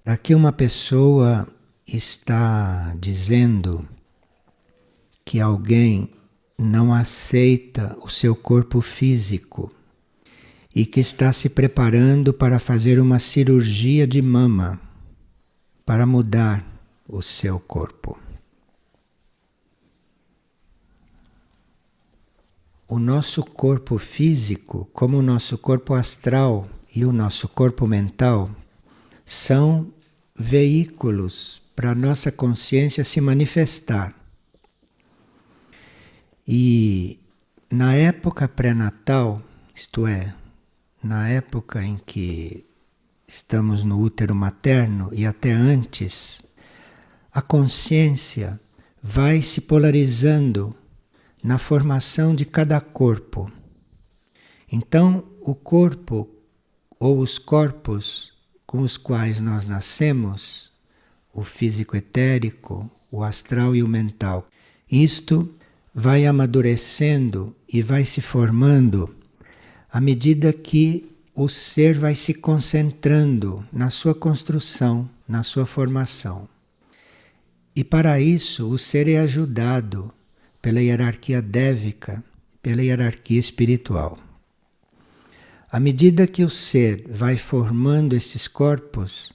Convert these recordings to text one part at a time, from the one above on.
Aqui uma pessoa está dizendo que alguém não aceita o seu corpo físico e que está se preparando para fazer uma cirurgia de mama para mudar o seu corpo. O nosso corpo físico, como o nosso corpo astral e o nosso corpo mental, são veículos para a nossa consciência se manifestar. E na época pré-natal, isto é, na época em que estamos no útero materno e até antes, a consciência vai se polarizando na formação de cada corpo. Então, o corpo ou os corpos com os quais nós nascemos, o físico etérico, o astral e o mental, isto vai amadurecendo e vai se formando à medida que o ser vai se concentrando na sua construção, na sua formação. E para isso o ser é ajudado pela hierarquia dévica, pela hierarquia espiritual. À medida que o ser vai formando esses corpos,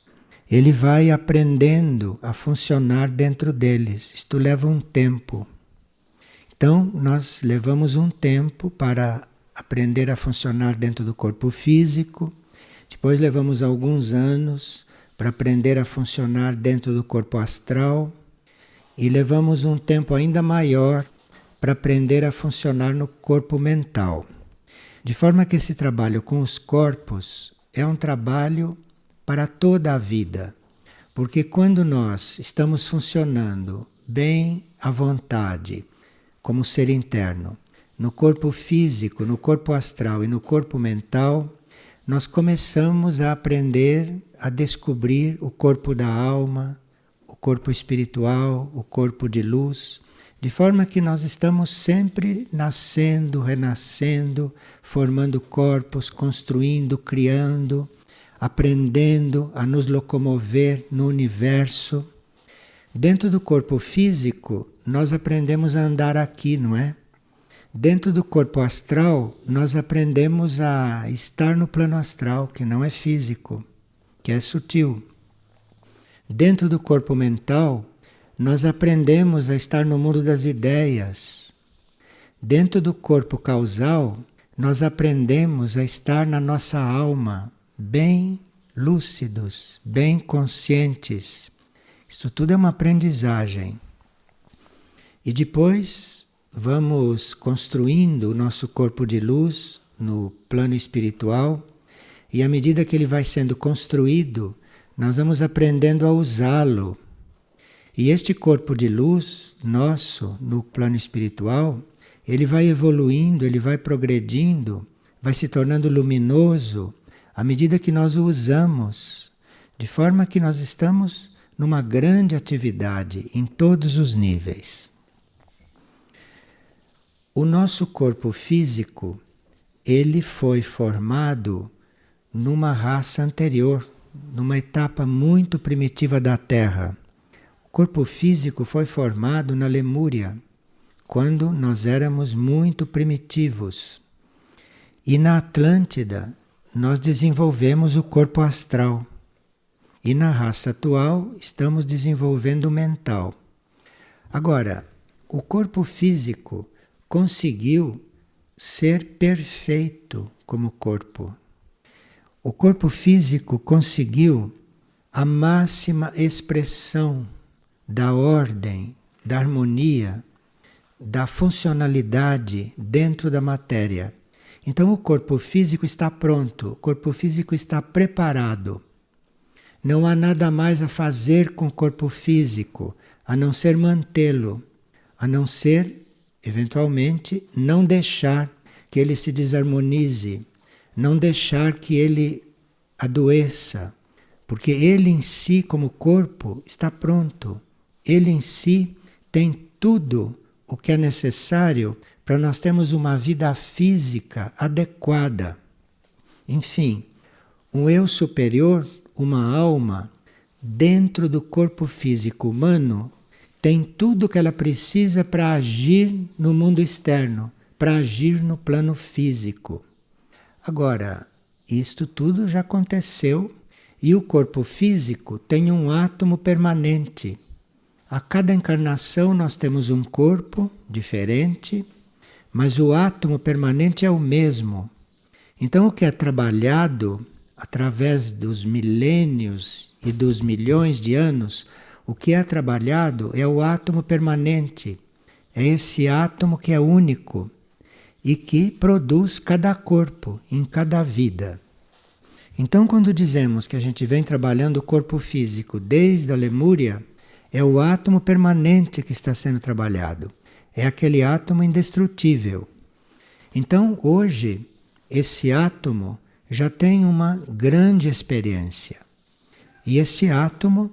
ele vai aprendendo a funcionar dentro deles. Isto leva um tempo. Então, nós levamos um tempo para aprender a funcionar dentro do corpo físico, depois levamos alguns anos para aprender a funcionar dentro do corpo astral e levamos um tempo ainda maior para aprender a funcionar no corpo mental. De forma que esse trabalho com os corpos é um trabalho para toda a vida, porque quando nós estamos funcionando bem à vontade, como ser interno, no corpo físico, no corpo astral e no corpo mental, nós começamos a aprender a descobrir o corpo da alma, o corpo espiritual, o corpo de luz, de forma que nós estamos sempre nascendo, renascendo, formando corpos, construindo, criando, aprendendo a nos locomover no universo. Dentro do corpo físico, nós aprendemos a andar aqui, não é? Dentro do corpo astral, nós aprendemos a estar no plano astral, que não é físico, que é sutil. Dentro do corpo mental, nós aprendemos a estar no mundo das ideias. Dentro do corpo causal, nós aprendemos a estar na nossa alma, bem lúcidos, bem conscientes. Isso tudo é uma aprendizagem. E depois vamos construindo o nosso corpo de luz no plano espiritual, e à medida que ele vai sendo construído, nós vamos aprendendo a usá-lo. E este corpo de luz nosso no plano espiritual, ele vai evoluindo, ele vai progredindo, vai se tornando luminoso à medida que nós o usamos, de forma que nós estamos numa grande atividade em todos os níveis. O nosso corpo físico, ele foi formado numa raça anterior, numa etapa muito primitiva da Terra. O corpo físico foi formado na Lemúria, quando nós éramos muito primitivos. E na Atlântida, nós desenvolvemos o corpo astral. E na raça atual, estamos desenvolvendo o mental. Agora, o corpo físico conseguiu ser perfeito como corpo. O corpo físico conseguiu a máxima expressão da ordem, da harmonia, da funcionalidade dentro da matéria. Então o corpo físico está pronto, o corpo físico está preparado. Não há nada mais a fazer com o corpo físico, a não ser mantê-lo, a não ser, eventualmente, não deixar que ele se desarmonize, não deixar que ele adoeça, porque ele em si, como corpo, está pronto. Ele em si tem tudo o que é necessário para nós termos uma vida física adequada. Enfim, um eu superior, uma alma, dentro do corpo físico humano, tem tudo que ela precisa para agir no mundo externo, para agir no plano físico. Agora, isto tudo já aconteceu e o corpo físico tem um átomo permanente. A cada encarnação nós temos um corpo diferente, mas o átomo permanente é o mesmo. Então, o que é trabalhado através dos milênios e dos milhões de anos, o que é trabalhado é o átomo permanente. É esse átomo que é único e que produz cada corpo em cada vida. Então, quando dizemos que a gente vem trabalhando o corpo físico desde a Lemúria, é o átomo permanente que está sendo trabalhado. É aquele átomo indestrutível. Então, hoje, esse átomo já tem uma grande experiência. E esse átomo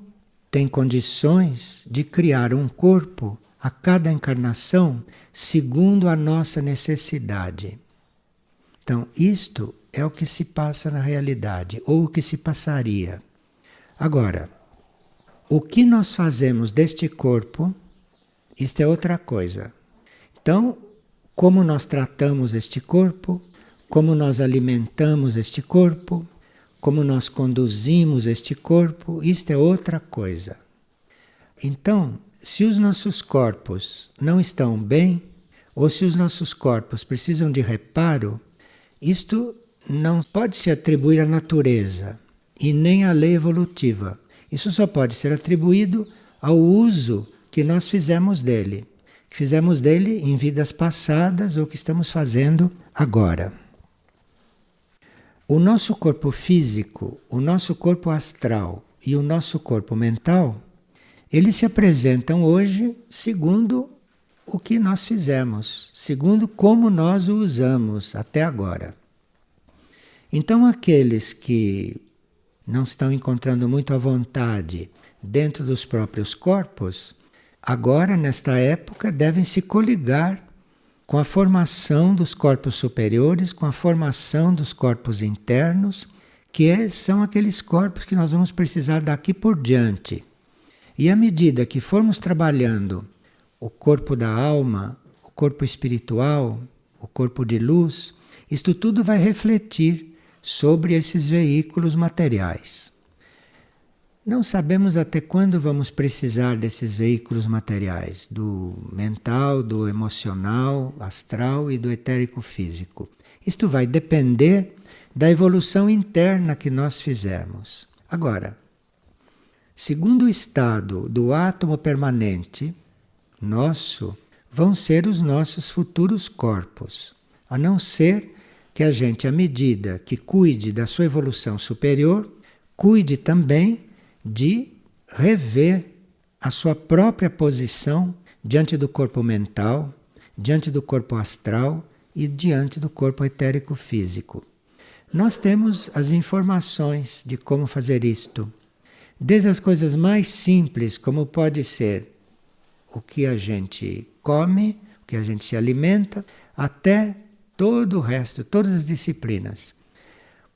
tem condições de criar um corpo a cada encarnação segundo a nossa necessidade. Então, isto é o que se passa na realidade, ou o que se passaria. Agora, o que nós fazemos deste corpo, isto é outra coisa. Então, como nós tratamos este corpo, como nós alimentamos este corpo, como nós conduzimos este corpo, isto é outra coisa. Então, se os nossos corpos não estão bem, ou se os nossos corpos precisam de reparo, isto não pode se atribuir à natureza e nem à lei evolutiva. Isso só pode ser atribuído ao uso que nós fizemos dele. Que fizemos dele em vidas passadas ou que estamos fazendo agora. O nosso corpo físico, o nosso corpo astral e o nosso corpo mental, eles se apresentam hoje segundo o que nós fizemos, segundo como nós o usamos até agora. Então, aqueles que não estão encontrando muito à vontade dentro dos próprios corpos, agora, nesta época, devem se coligar com a formação dos corpos superiores, com a formação dos corpos internos, são aqueles corpos que nós vamos precisar daqui por diante. E à medida que formos trabalhando o corpo da alma, o corpo espiritual, o corpo de luz, isto tudo vai refletir sobre esses veículos materiais. Não sabemos até quando vamos precisar desses veículos materiais, do mental, do emocional, astral e do etérico físico. Isto vai depender da evolução interna que nós fizermos. Agora, segundo o estado do átomo permanente nosso, vão ser os nossos futuros corpos, a não ser que a gente, à medida que cuide da sua evolução superior, cuide também de rever a sua própria posição diante do corpo mental, diante do corpo astral e diante do corpo etérico físico. Nós temos as informações de como fazer isto, desde as coisas mais simples, como pode ser o que a gente come, o que a gente se alimenta, até todo o resto, todas as disciplinas.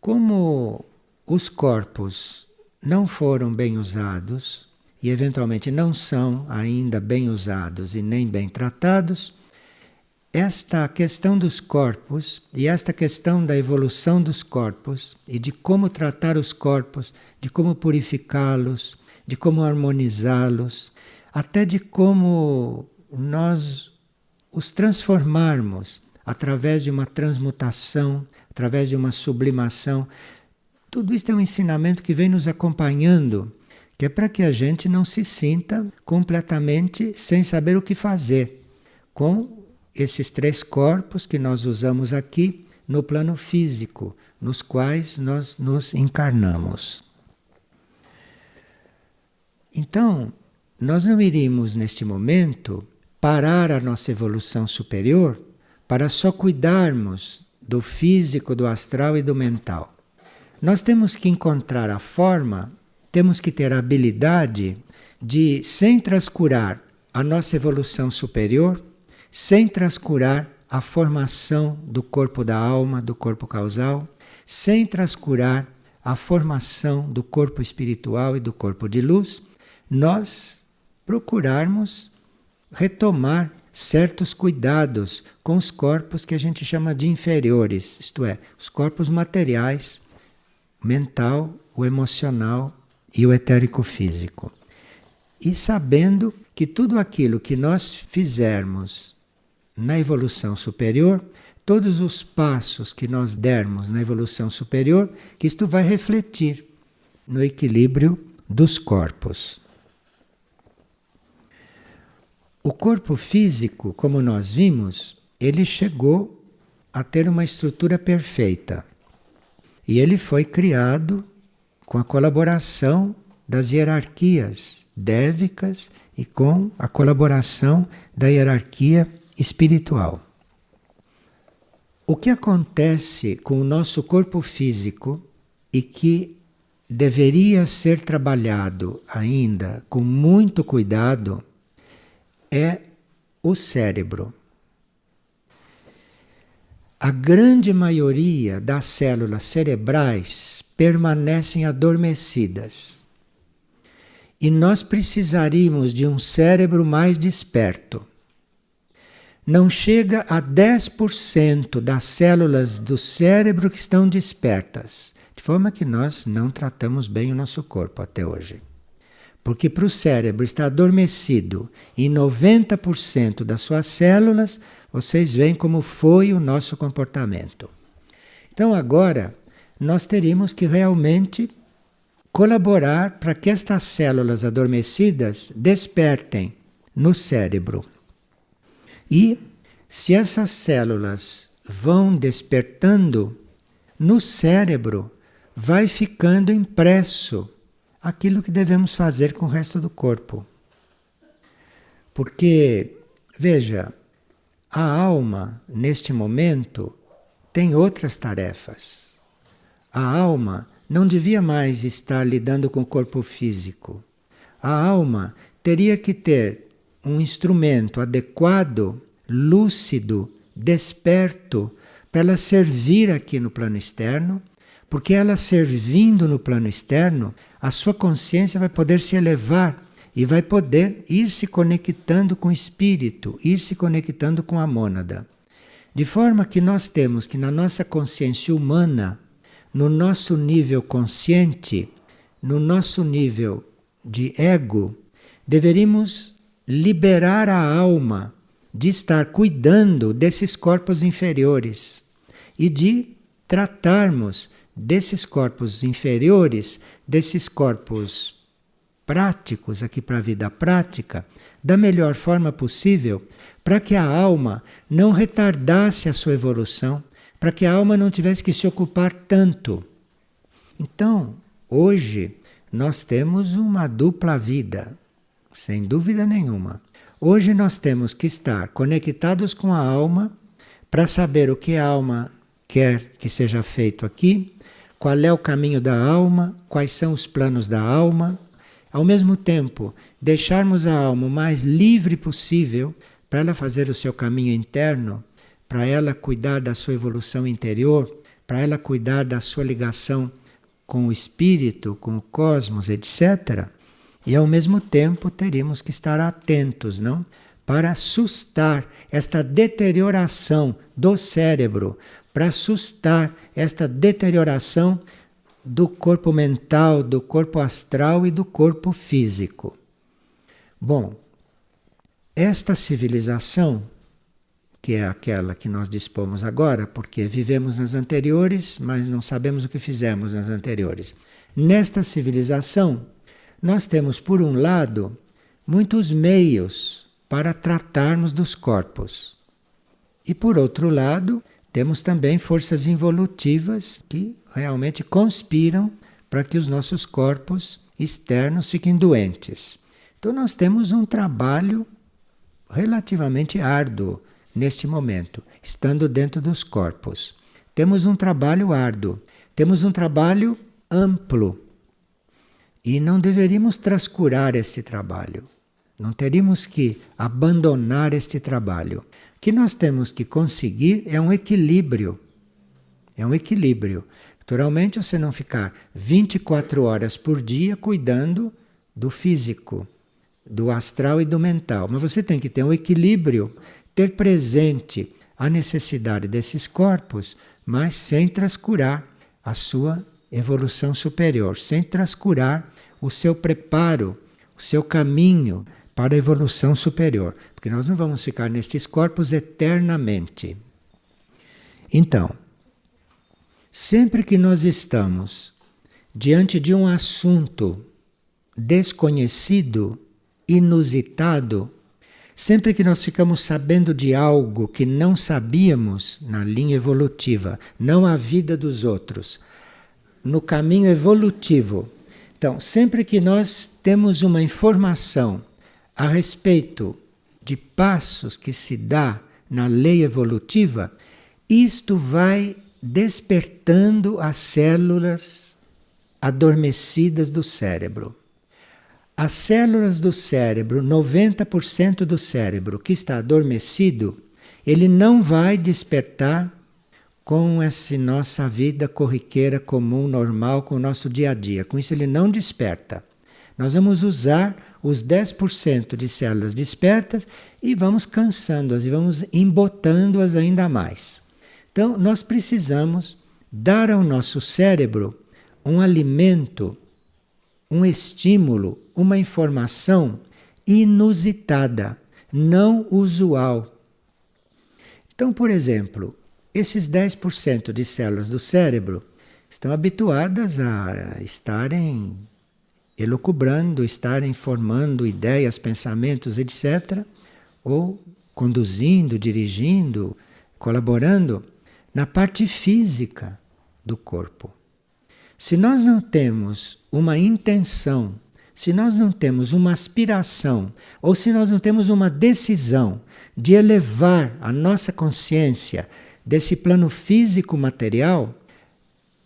Como os corpos não foram bem usados e eventualmente não são ainda bem usados e nem bem tratados, esta questão dos corpos e esta questão da evolução dos corpos e de como tratar os corpos, de como purificá-los, de como harmonizá-los, até de como nós os transformarmos através de uma transmutação, através de uma sublimação. Tudo isso é um ensinamento que vem nos acompanhando, que é para que a gente não se sinta completamente sem saber o que fazer com esses três corpos que nós usamos aqui no plano físico, nos quais nós nos encarnamos. Então, nós não iríamos neste momento parar a nossa evolução superior para só cuidarmos do físico, do astral e do mental. Nós temos que encontrar a forma, temos que ter a habilidade de, sem transcurar a nossa evolução superior, sem transcurar a formação do corpo da alma, do corpo causal, sem transcurar a formação do corpo espiritual e do corpo de luz, nós procurarmos retomar certos cuidados com os corpos que a gente chama de inferiores, isto é, os corpos materiais, mental, o emocional e o etérico-físico. E sabendo que tudo aquilo que nós fizermos na evolução superior, todos os passos que nós dermos na evolução superior, que isto vai refletir no equilíbrio dos corpos. O corpo físico, como nós vimos, ele chegou a ter uma estrutura perfeita. E ele foi criado com a colaboração das hierarquias dévicas e com a colaboração da hierarquia espiritual. O que acontece com o nosso corpo físico e que deveria ser trabalhado ainda com muito cuidado é o cérebro. A grande maioria das células cerebrais permanecem adormecidas. E nós precisaríamos de um cérebro mais desperto. Não chega a 10% das células do cérebro que estão despertas. De forma que nós não tratamos bem o nosso corpo até hoje. Porque para o cérebro estar adormecido em 90% das suas células, vocês veem como foi o nosso comportamento. Então agora nós teríamos que realmente colaborar para que estas células adormecidas despertem no cérebro. E se essas células vão despertando, no cérebro vai ficando impresso aquilo que devemos fazer com o resto do corpo. Porque, veja, a alma, neste momento, tem outras tarefas. A alma não devia mais estar lidando com o corpo físico. A alma teria que ter um instrumento adequado, lúcido, desperto, para ela servir aqui no plano externo, porque ela servindo no plano externo, a sua consciência vai poder se elevar e vai poder ir se conectando com o espírito, ir se conectando com a mônada. De forma que nós temos que na nossa consciência humana, no nosso nível consciente, no nosso nível de ego, deveríamos liberar a alma de estar cuidando desses corpos inferiores e de tratarmos desses corpos inferiores, desses corpos práticos aqui para a vida prática, da melhor forma possível, para que a alma não retardasse a sua evolução, para que a alma não tivesse que se ocupar tanto. Então, hoje, nós temos uma dupla vida, sem dúvida nenhuma. Hoje nós temos que estar conectados com a alma para saber o que a alma quer que seja feito aqui, qual é o caminho da alma, quais são os planos da alma. Ao mesmo tempo, deixarmos a alma o mais livre possível para ela fazer o seu caminho interno, para ela cuidar da sua evolução interior, para ela cuidar da sua ligação com o espírito, com o cosmos, etc. E ao mesmo tempo teríamos que estar atentos, não? Para assustar esta deterioração do cérebro, para assustar esta deterioração do corpo mental, do corpo astral e do corpo físico. Bom, esta civilização, que é aquela que nós dispomos agora, porque vivemos nas anteriores, mas não sabemos o que fizemos nas anteriores. Nesta civilização, nós temos, por um lado, muitos meios para tratarmos dos corpos. E, por outro lado, temos também forças involutivas que realmente conspiram para que os nossos corpos externos fiquem doentes. Então nós temos um trabalho relativamente árduo neste momento, estando dentro dos corpos. Temos um trabalho árduo, temos um trabalho amplo e não deveríamos trascurar este trabalho. Não teríamos que abandonar este trabalho. O que nós temos que conseguir é um equilíbrio. É um equilíbrio. Naturalmente, você não ficar 24 horas por dia cuidando do físico, do astral e do mental. Mas você tem que ter um equilíbrio, ter presente a necessidade desses corpos, mas sem trascurar a sua evolução superior, sem trascurar o seu preparo, o seu caminho para a evolução superior. Porque nós não vamos ficar nestes corpos eternamente. Então, sempre que nós estamos diante de um assunto desconhecido, inusitado, sempre que nós ficamos sabendo de algo que não sabíamos na linha evolutiva, não a vida dos outros, no caminho evolutivo. Então, sempre que nós temos uma informação a respeito de passos que se dá na lei evolutiva, isto vai despertando as células adormecidas do cérebro. As células do cérebro, 90% do cérebro que está adormecido, ele não vai despertar com essa nossa vida corriqueira comum, normal, com o nosso dia a dia. Com isso ele não desperta. Nós vamos usar os 10% de células despertas e vamos cansando-as e vamos embotando-as ainda mais. Então nós precisamos dar ao nosso cérebro um alimento, um estímulo, uma informação inusitada, não usual. Então, por exemplo, esses 10% de células do cérebro estão habituadas a estarem elucubrando, estarem formando ideias, pensamentos, etc., ou conduzindo, dirigindo, colaborando na parte física do corpo. Se nós não temos uma intenção, se nós não temos uma aspiração, ou se nós não temos uma decisão de elevar a nossa consciência desse plano físico material,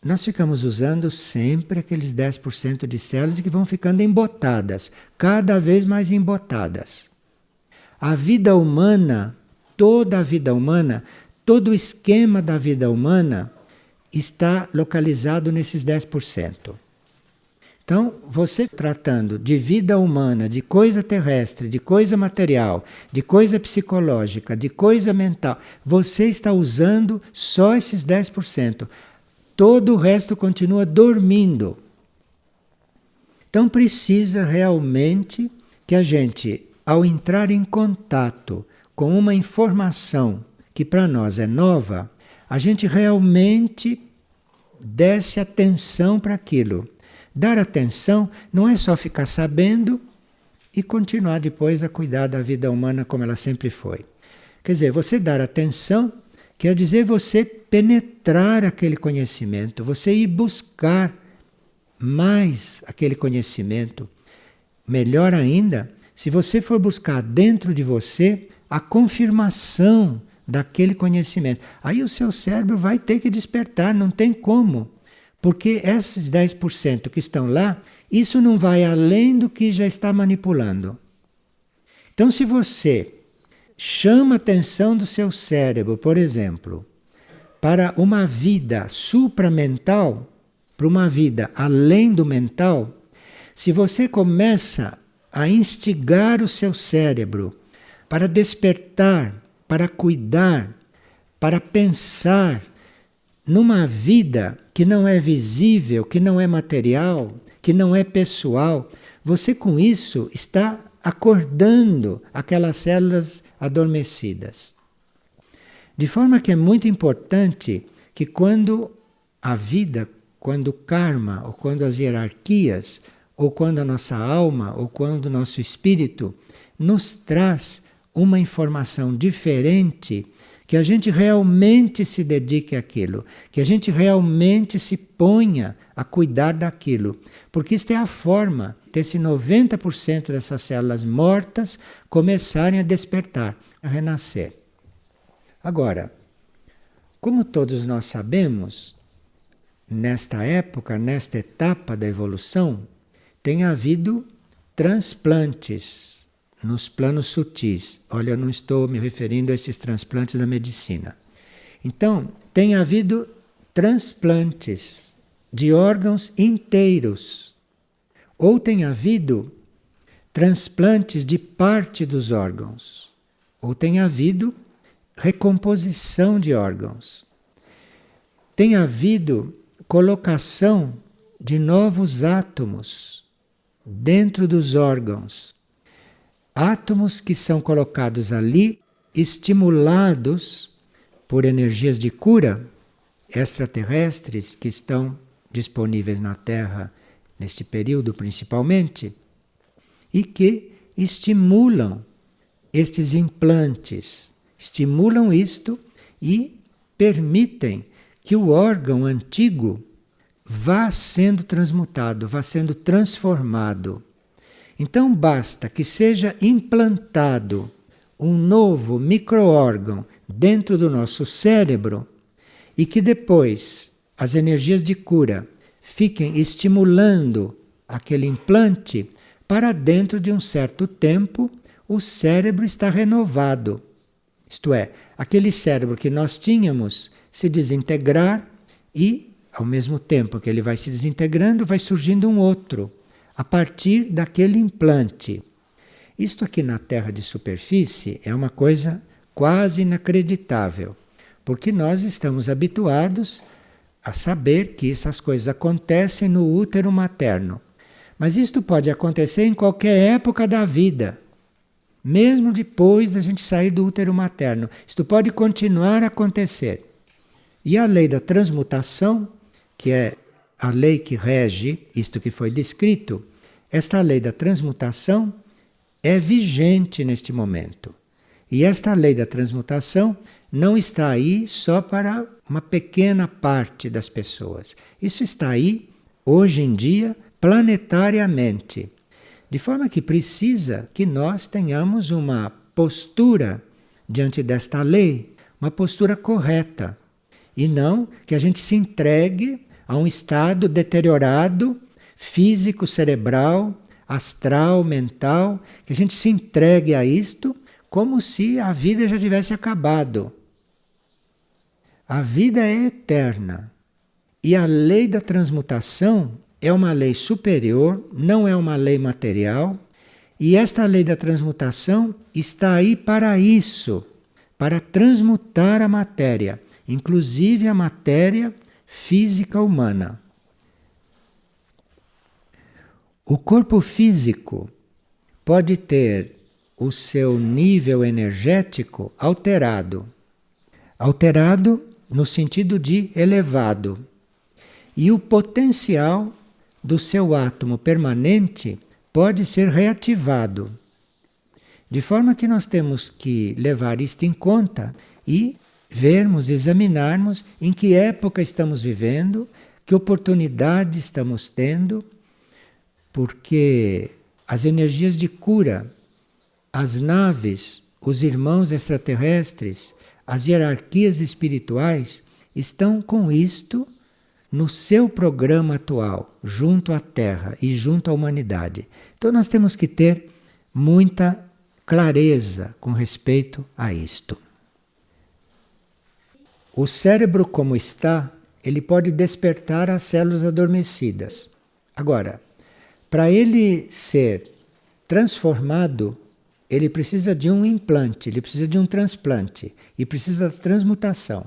nós ficamos usando sempre aqueles 10% de células que vão ficando embotadas, cada vez mais embotadas. A vida humana, toda a vida humana, todo o esquema da vida humana está localizado nesses 10%. Então, você tratando de vida humana, de coisa terrestre, de coisa material, de coisa psicológica, de coisa mental, você está usando só esses 10%. Todo o resto continua dormindo. Então precisa realmente que a gente, ao entrar em contato com uma informação que para nós é nova, a gente realmente desse atenção para aquilo. Dar atenção não é só ficar sabendo e continuar depois a cuidar da vida humana como ela sempre foi. Quer dizer, você dar atenção quer dizer você penetrar aquele conhecimento, você ir buscar mais aquele conhecimento. Melhor ainda, se você for buscar dentro de você a confirmação daquele conhecimento. Aí o seu cérebro vai ter que despertar, não tem como. Porque esses 10% que estão lá, isso não vai além do que já está manipulando. Então, se você chama a atenção do seu cérebro, por exemplo, para uma vida supramental, para uma vida além do mental, se você começa a instigar o seu cérebro para despertar, para cuidar, para pensar numa vida que não é visível, que não é material, que não é pessoal, você com isso está acordando aquelas células adormecidas. De forma que é muito importante que quando a vida, quando o karma, ou quando as hierarquias, ou quando a nossa alma, ou quando o nosso espírito nos traz uma informação diferente, que a gente realmente se dedique àquilo, que a gente realmente se ponha a cuidar daquilo. Porque isto é a forma desse 90% dessas células mortas começarem a despertar, a renascer. Agora, como todos nós sabemos, nesta época, nesta etapa da evolução, tem havido transplantes nos planos sutis. Olha, eu não estou me referindo a esses transplantes da medicina. Então, tem havido transplantes de órgãos inteiros, ou tem havido transplantes de parte dos órgãos, ou tem havido recomposição de órgãos. Tem havido colocação de novos átomos dentro dos órgãos. Átomos que são colocados ali, estimulados por energias de cura extraterrestres que estão disponíveis na Terra neste período principalmente, e que estimulam estes implantes, estimulam isto e permitem que o órgão antigo vá sendo transmutado, vá sendo transformado. Então basta que seja implantado um novo micro-órgão dentro do nosso cérebro e que depois as energias de cura fiquem estimulando aquele implante, para dentro de um certo tempo o cérebro está renovado. Isto é, aquele cérebro que nós tínhamos se desintegrar e, ao mesmo tempo que ele vai se desintegrando, vai surgindo um outro, a partir daquele implante. Isto aqui na Terra de superfície é uma coisa quase inacreditável, porque nós estamos habituados a saber que essas coisas acontecem no útero materno. Mas isto pode acontecer em qualquer época da vida, mesmo depois da gente sair do útero materno. Isto pode continuar a acontecer. E a lei da transmutação, que é a lei que rege isto que foi descrito, esta lei da transmutação é vigente neste momento. E esta lei da transmutação não está aí só para uma pequena parte das pessoas. Isso está aí, hoje em dia, planetariamente. De forma que precisa que nós tenhamos uma postura diante desta lei, uma postura correta. E não que a gente se entregue a um estado deteriorado, físico, cerebral, astral, mental, que a gente se entregue a isto como se a vida já tivesse acabado. A vida é eterna. E a lei da transmutação é uma lei superior, não é uma lei material. E esta lei da transmutação está aí para isso, para transmutar a matéria, inclusive a matéria física humana. O corpo físico pode ter o seu nível energético alterado. Alterado no sentido de elevado. E o potencial do seu átomo permanente pode ser reativado. De forma que nós temos que levar isto em conta e vermos, examinarmos em que época estamos vivendo, que oportunidade estamos tendo, porque as energias de cura, as naves, os irmãos extraterrestres, as hierarquias espirituais estão com isto no seu programa atual, junto à Terra e junto à humanidade. Então nós temos que ter muita clareza com respeito a isto. O cérebro como está, ele pode despertar as células adormecidas. Agora, para ele ser transformado, ele precisa de um implante, ele precisa de um transplante e precisa da transmutação.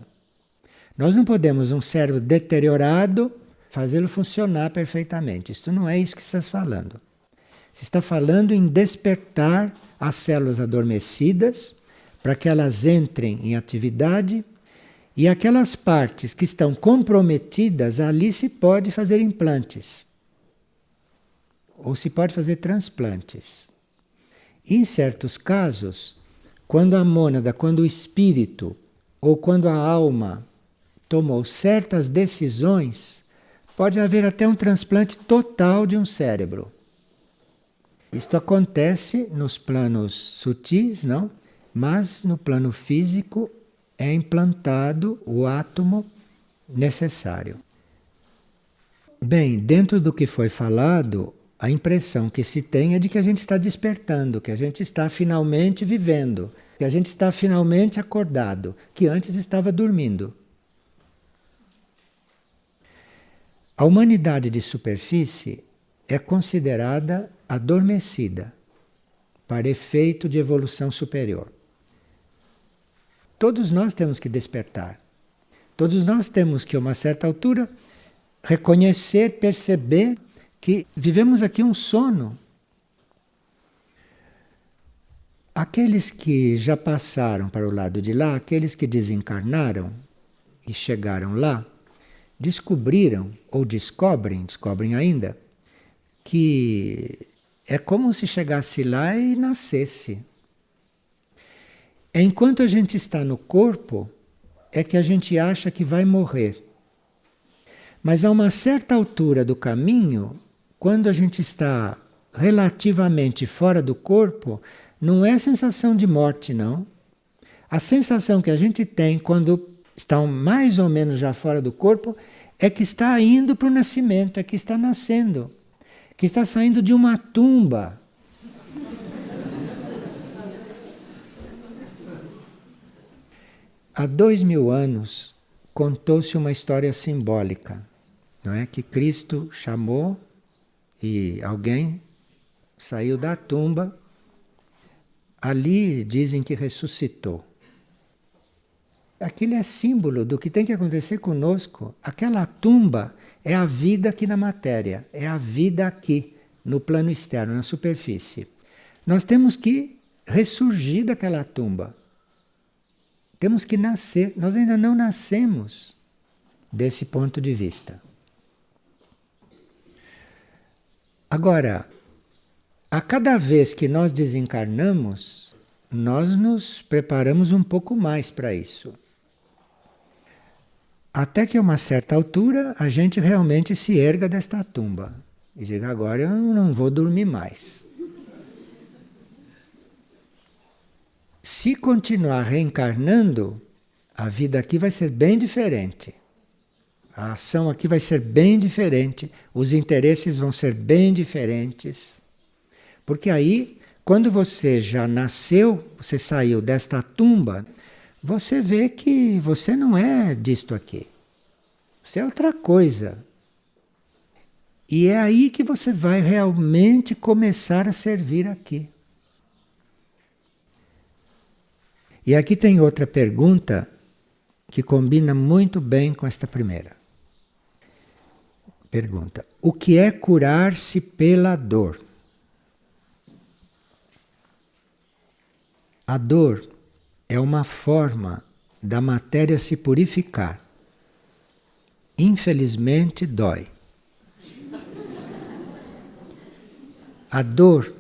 Nós não podemos um cérebro deteriorado fazê-lo funcionar perfeitamente. Isto não é isso que se está falando. Se está falando em despertar as células adormecidas para que elas entrem em atividade e aquelas partes que estão comprometidas, ali se pode fazer implantes. Ou se pode fazer transplantes. Em certos casos, quando a mônada, quando o espírito ou quando a alma tomou certas decisões, pode haver até um transplante total de um cérebro. Isto acontece nos planos sutis, não? Mas no plano físico é implantado o átomo necessário. Bem, dentro do que foi falado, a impressão que se tem é de que a gente está despertando, que a gente está finalmente vivendo, que a gente está finalmente acordado, que antes estava dormindo. A humanidade de superfície é considerada adormecida para efeito de evolução superior. Todos nós temos que despertar. Todos nós temos que, a uma certa altura, reconhecer, perceber que vivemos aqui um sono. Aqueles que já passaram para o lado de lá, aqueles que desencarnaram e chegaram lá, descobriram, ou descobrem ainda, que é como se chegasse lá e nascesse. Enquanto a gente está no corpo, é que a gente acha que vai morrer. Mas a uma certa altura do caminho, quando a gente está relativamente fora do corpo, não é sensação de morte, não. A sensação que a gente tem quando está mais ou menos já fora do corpo é que está indo para o nascimento, é que está nascendo, que está saindo de uma tumba. Há 2000 anos contou-se uma história simbólica, não é? Que Cristo chamou e alguém saiu da tumba. Ali dizem que ressuscitou. Aquilo é símbolo do que tem que acontecer conosco. Aquela tumba é a vida aqui na matéria, é a vida aqui, no plano externo, na superfície. Nós temos que ressurgir daquela tumba. Temos que nascer. Nós ainda não nascemos desse ponto de vista. Agora, a cada vez que nós desencarnamos, nós nos preparamos um pouco mais para isso. Até que a uma certa altura a gente realmente se erga desta tumba e diga: agora eu não vou dormir mais. Se continuar reencarnando, a vida aqui vai ser bem diferente. A ação aqui vai ser bem diferente, os interesses vão ser bem diferentes. Porque aí, quando você já nasceu, você saiu desta tumba, você vê que você não é disto aqui. Você é outra coisa. E é aí que você vai realmente começar a servir aqui. E aqui tem outra pergunta que combina muito bem com esta primeira. Pergunta: o que é curar-se pela dor? A dor é uma forma da matéria se purificar. Infelizmente, dói. A dor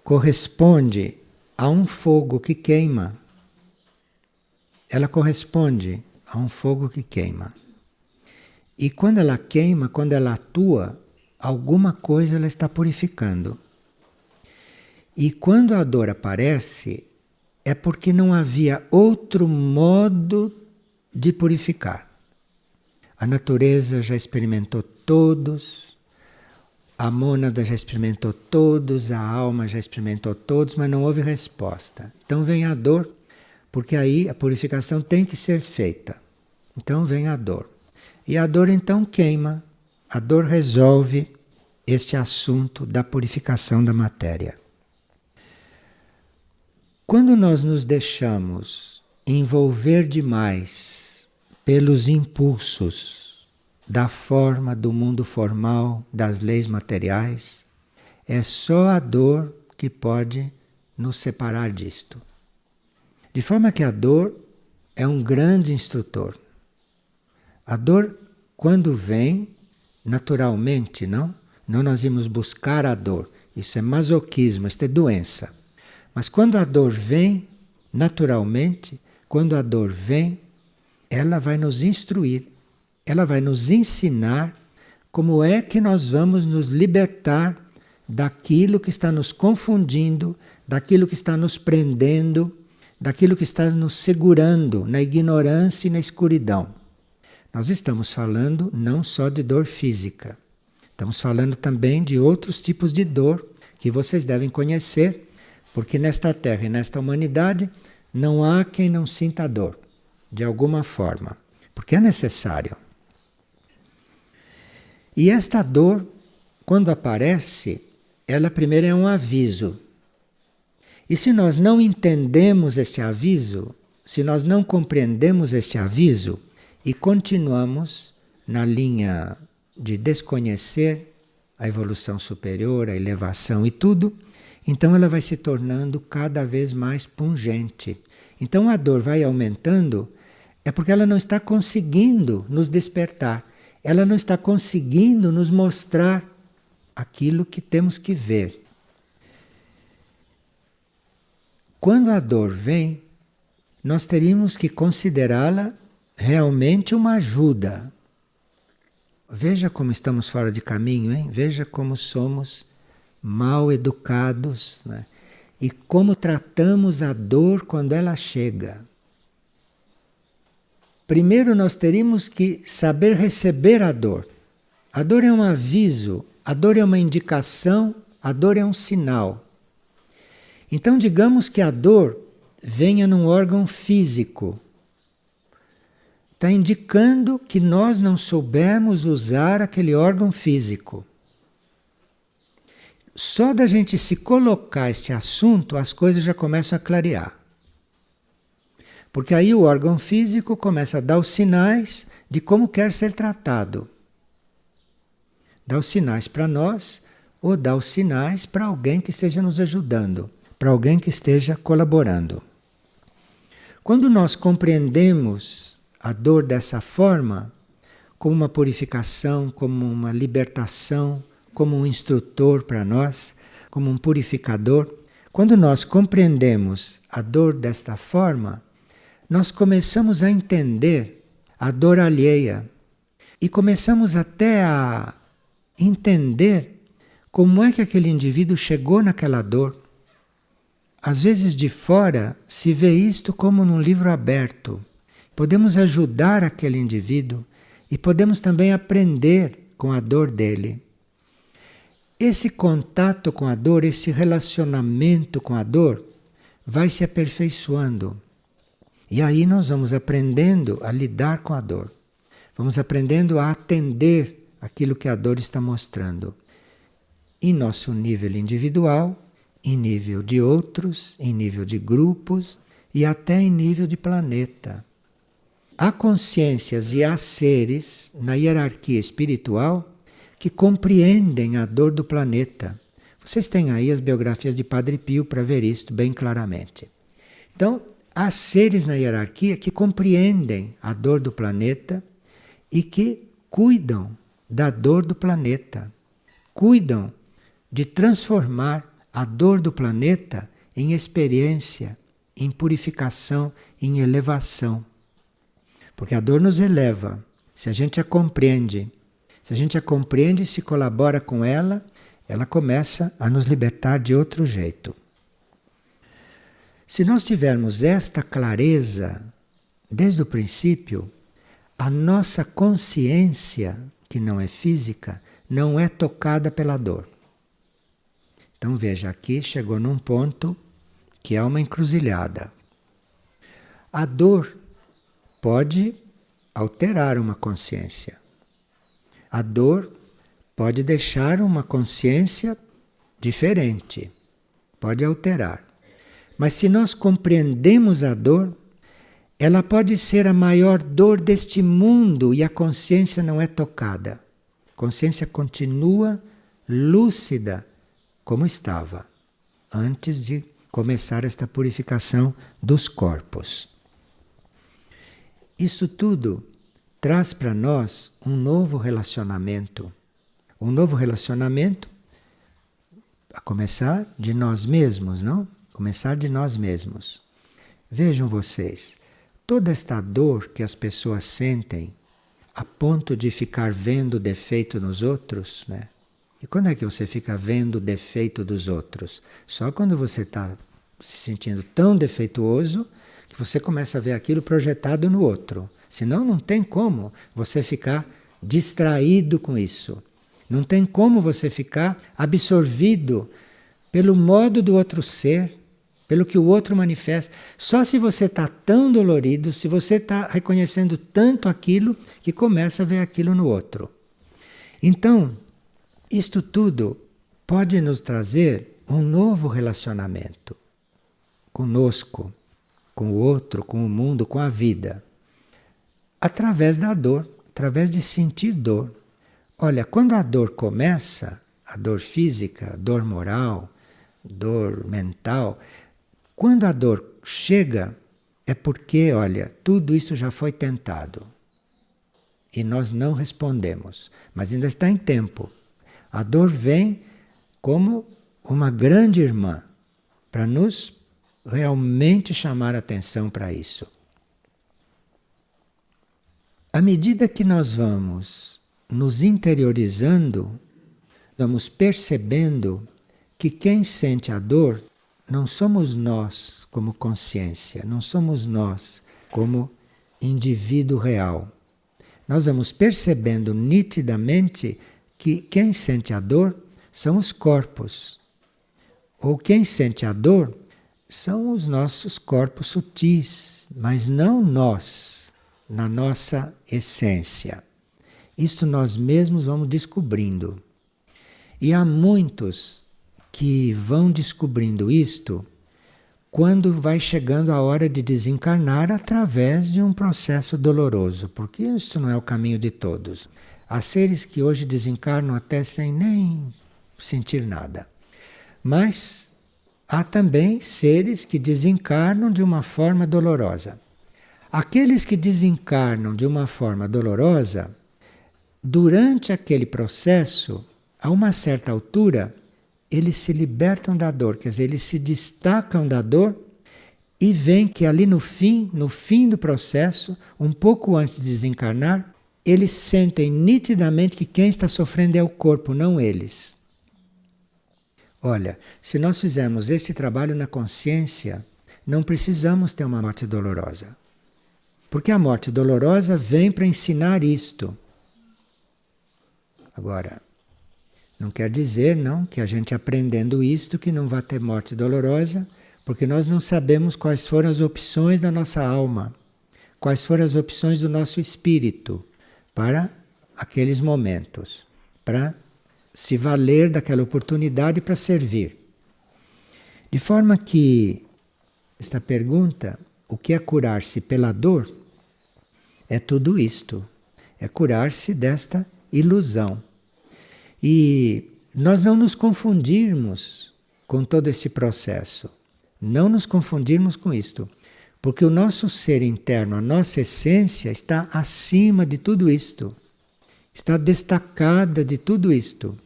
corresponde a um fogo que queima. Ela corresponde a um fogo que queima. E quando ela queima, quando ela atua, alguma coisa ela está purificando. E quando a dor aparece, é porque não havia outro modo de purificar. A natureza já experimentou todos, a mônada já experimentou todos, a alma já experimentou todos, mas não houve resposta. Então vem a dor, porque aí a purificação tem que ser feita. Então vem a dor. E a dor então queima, a dor resolve este assunto da purificação da matéria. Quando nós nos deixamos envolver demais pelos impulsos da forma do mundo formal, das leis materiais, é só a dor que pode nos separar disto. De forma que a dor é um grande instrutor. A dor, quando vem, naturalmente, não? Não nós vamos buscar a dor. Isso é masoquismo, isso é doença. Mas quando a dor vem, naturalmente, quando a dor vem, ela vai nos instruir, ela vai nos ensinar como é que nós vamos nos libertar daquilo que está nos confundindo, daquilo que está nos prendendo, daquilo que está nos segurando na ignorância e na escuridão. Nós estamos falando não só de dor física, estamos falando também de outros tipos de dor que vocês devem conhecer, porque nesta Terra e nesta humanidade não há quem não sinta dor, de alguma forma, porque é necessário. E esta dor, quando aparece, ela primeiro é um aviso. E se nós não entendemos esse aviso, se nós não compreendemos esse aviso e continuamos na linha de desconhecer a evolução superior, a elevação e tudo, então ela vai se tornando cada vez mais pungente. Então a dor vai aumentando, é porque ela não está conseguindo nos despertar, ela não está conseguindo nos mostrar aquilo que temos que ver. Quando a dor vem, nós teríamos que considerá-la realmente uma ajuda. Veja como estamos fora de caminho, hein? Veja como somos mal educados, né? E como tratamos a dor quando ela chega. Primeiro nós teríamos que saber receber a dor. A dor é um aviso, a dor é uma indicação, a dor é um sinal. Então digamos que a dor venha num órgão físico. Está indicando que nós não soubemos usar aquele órgão físico. Só da gente se colocar esse assunto, as coisas já começam a clarear. Porque aí o órgão físico começa a dar os sinais de como quer ser tratado. Dá os sinais para nós ou dá os sinais para alguém que esteja nos ajudando, para alguém que esteja colaborando. Quando nós compreendemos a dor dessa forma, como uma purificação, como uma libertação, como um instrutor para nós, como um purificador, quando nós compreendemos a dor desta forma, nós começamos a entender a dor alheia e começamos até a entender como é que aquele indivíduo chegou naquela dor. Às vezes de fora se vê isto como num livro aberto. Podemos ajudar aquele indivíduo e podemos também aprender com a dor dele. Esse contato com a dor, esse relacionamento com a dor, vai se aperfeiçoando. E aí nós vamos aprendendo a lidar com a dor. Vamos aprendendo a atender aquilo que a dor está mostrando. Em nosso nível individual, em nível de outros, em nível de grupos e até em nível de planeta. Há consciências e há seres na hierarquia espiritual que compreendem a dor do planeta. Vocês têm aí as biografias de Padre Pio para ver isto bem claramente. Então, há seres na hierarquia que compreendem a dor do planeta e que cuidam da dor do planeta. Cuidam de transformar a dor do planeta em experiência, em purificação, em elevação. Porque a dor nos eleva. Se a gente a compreende, e se colabora com ela, ela começa a nos libertar de outro jeito. Se nós tivermos esta clareza desde o princípio, a nossa consciência, que não é física, não é tocada pela dor. Então veja, aqui chegou num ponto que é uma encruzilhada. A dor pode alterar uma consciência. A dor pode deixar uma consciência diferente, pode alterar. Mas se nós compreendemos a dor, ela pode ser a maior dor deste mundo e a consciência não é tocada. A consciência continua lúcida como estava antes de começar esta purificação dos corpos. Isso tudo traz para nós um novo relacionamento. Um novo relacionamento a começar de nós mesmos, não? Começar de nós mesmos. Vejam vocês, toda esta dor que as pessoas sentem a ponto de ficar vendo defeito nos outros, né? E quando é que você fica vendo o defeito dos outros? Só quando você está se sentindo tão defeituoso que você começa a ver aquilo projetado no outro. Senão não tem como você ficar distraído com isso. Não tem como você ficar absorvido pelo modo do outro ser, pelo que o outro manifesta. Só se você está tão dolorido, se você está reconhecendo tanto aquilo, que começa a ver aquilo no outro. Então, isto tudo pode nos trazer um novo relacionamento conosco, com o outro, com o mundo, com a vida, através da dor, através de sentir dor. Olha, quando a dor começa, a dor física, a dor moral, dor mental, quando a dor chega, é porque, olha, tudo isso já foi tentado. E nós não respondemos, mas ainda está em tempo. A dor vem como uma grande irmã para nos realmente chamar a atenção para isso. À medida que nós vamos nos interiorizando, vamos percebendo que quem sente a dor não somos nós como consciência, não somos nós como indivíduo real. Nós vamos percebendo nitidamente que quem sente a dor são os corpos. Ou quem sente a dor são os nossos corpos sutis, mas não nós, na nossa essência. Isto nós mesmos vamos descobrindo. E há muitos que vão descobrindo isto quando vai chegando a hora de desencarnar através de um processo doloroso, porque isso não é o caminho de todos. Há seres que hoje desencarnam até sem nem sentir nada. Mas há também seres que desencarnam de uma forma dolorosa. Aqueles que desencarnam de uma forma dolorosa, durante aquele processo, a uma certa altura, eles se libertam da dor, quer dizer, eles se destacam da dor e veem que ali no fim do processo, um pouco antes de desencarnar, eles sentem nitidamente que quem está sofrendo é o corpo, não eles. Olha, se nós fizermos esse trabalho na consciência, não precisamos ter uma morte dolorosa. Porque a morte dolorosa vem para ensinar isto. Agora, não quer dizer, não, que a gente aprendendo isto que não vai ter morte dolorosa, porque nós não sabemos quais foram as opções da nossa alma, quais foram as opções do nosso espírito para aqueles momentos, para se valer daquela oportunidade para servir. De forma que esta pergunta, o que é curar-se pela dor? É tudo isto, é curar-se desta ilusão. E nós não nos confundirmos com todo esse processo. Não nos confundirmos com isto. Porque o nosso ser interno, a nossa essência está acima de tudo isto. Está destacada de tudo isto.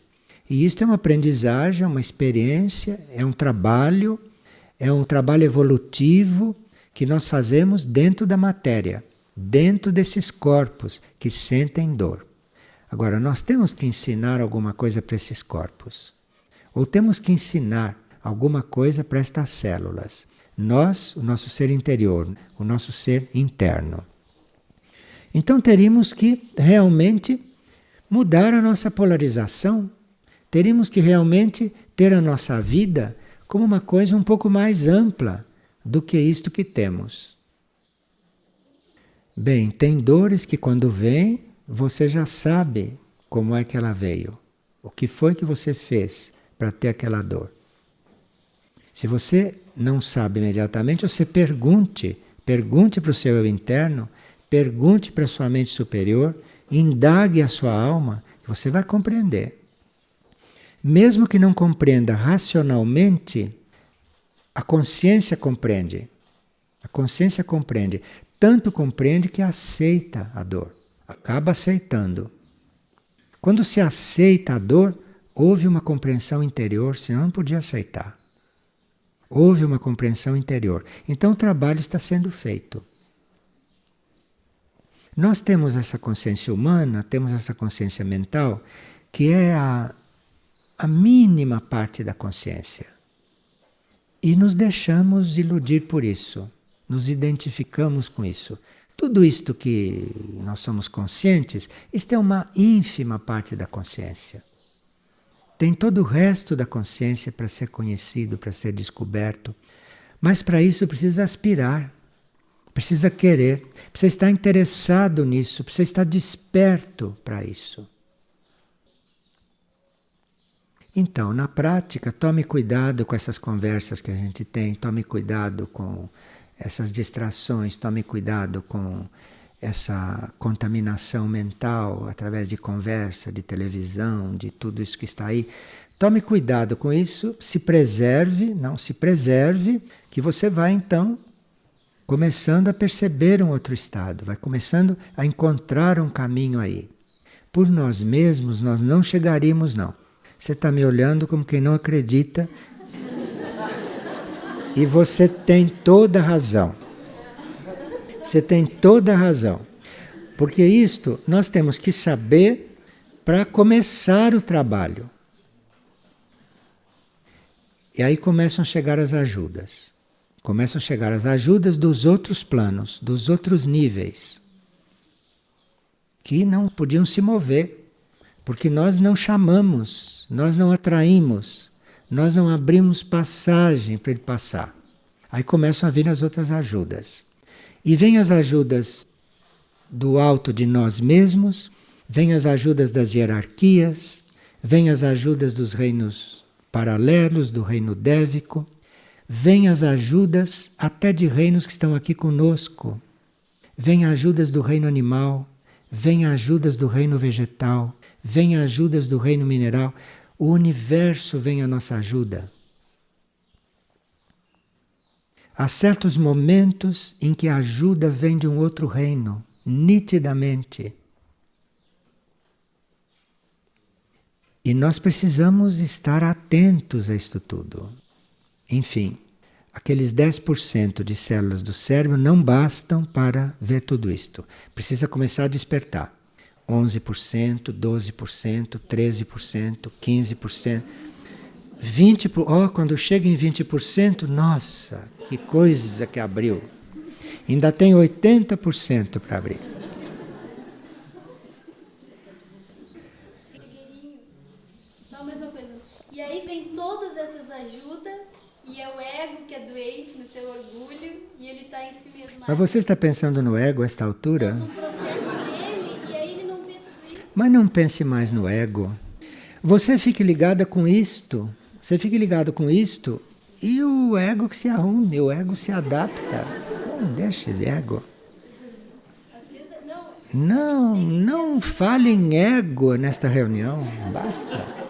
E isto é uma aprendizagem, é uma experiência, é um trabalho evolutivo que nós fazemos dentro da matéria, dentro desses corpos que sentem dor. Agora, nós temos que ensinar alguma coisa para esses corpos. Ou temos que ensinar alguma coisa para estas células. Nós, o nosso ser interior, o nosso ser interno. Então teríamos que realmente mudar a nossa polarização. Teríamos que realmente ter a nossa vida como uma coisa um pouco mais ampla do que isto que temos. Bem, tem dores que quando vêm, você já sabe como é que ela veio. O que foi que você fez para ter aquela dor. Se você não sabe imediatamente, você pergunte para o seu eu interno, pergunte para a sua mente superior, indague a sua alma, que você vai compreender. Mesmo que não compreenda racionalmente, a consciência compreende. A consciência compreende. Tanto compreende que aceita a dor. Acaba aceitando. Quando se aceita a dor, houve uma compreensão interior, senão não podia aceitar. Houve uma compreensão interior. Então o trabalho está sendo feito. Nós temos essa consciência humana, temos essa consciência mental, que é a mínima parte da consciência. E nos deixamos iludir por isso. Nos identificamos com isso. Tudo isto que nós somos conscientes, isto é uma ínfima parte da consciência. Tem todo o resto da consciência para ser conhecido, para ser descoberto. Mas para isso precisa aspirar, precisa querer, precisa estar interessado nisso, precisa estar desperto para isso. Então, na prática, tome cuidado com essas conversas que a gente tem, tome cuidado com essas distrações, tome cuidado com essa contaminação mental através de conversa, de televisão, de tudo isso que está aí. Tome cuidado com isso, se preserve, não se preserve, que você vai então começando a perceber um outro estado, vai começando a encontrar um caminho aí. Por nós mesmos, nós não chegaríamos, não. Você está me olhando como quem não acredita. E você tem toda a razão. Você tem toda a razão. Porque isto nós temos que saber para começar o trabalho. E aí começam a chegar as ajudas. Começam a chegar as ajudas dos outros planos, dos outros níveis, que não podiam se mover, porque nós não chamamos, nós não atraímos, nós não abrimos passagem para ele passar. Aí começam a vir as outras ajudas. E vêm as ajudas do alto de nós mesmos, vêm as ajudas das hierarquias, vêm as ajudas dos reinos paralelos, do reino dévico, vêm as ajudas até de reinos que estão aqui conosco, vêm ajudas do reino animal, vêm ajudas do reino vegetal, vêm ajudas do reino mineral, o universo vem à nossa ajuda. Há certos momentos em que a ajuda vem de um outro reino, nitidamente. E nós precisamos estar atentos a isto tudo. Enfim, aqueles 10% de células do cérebro não bastam para ver tudo isto. Precisa começar a despertar. 11%, 12%, 13%, 15%, 20%. Quando chega em 20%, nossa, que coisa que abriu. Ainda tem 80% para abrir. Só mais uma coisa. E aí vem todas essas ajudas e é o ego que é doente no seu orgulho e ele está em si mesmo. Mas você está pensando no ego a esta altura? No processo dele e aí ele não vê tudo isso. Mas não pense mais no ego. Você fique ligada com isto. Você fique ligado com isto e o ego que se arrume, o ego se adapta. Não deixe esse ego. Não fale em ego nesta reunião. Basta.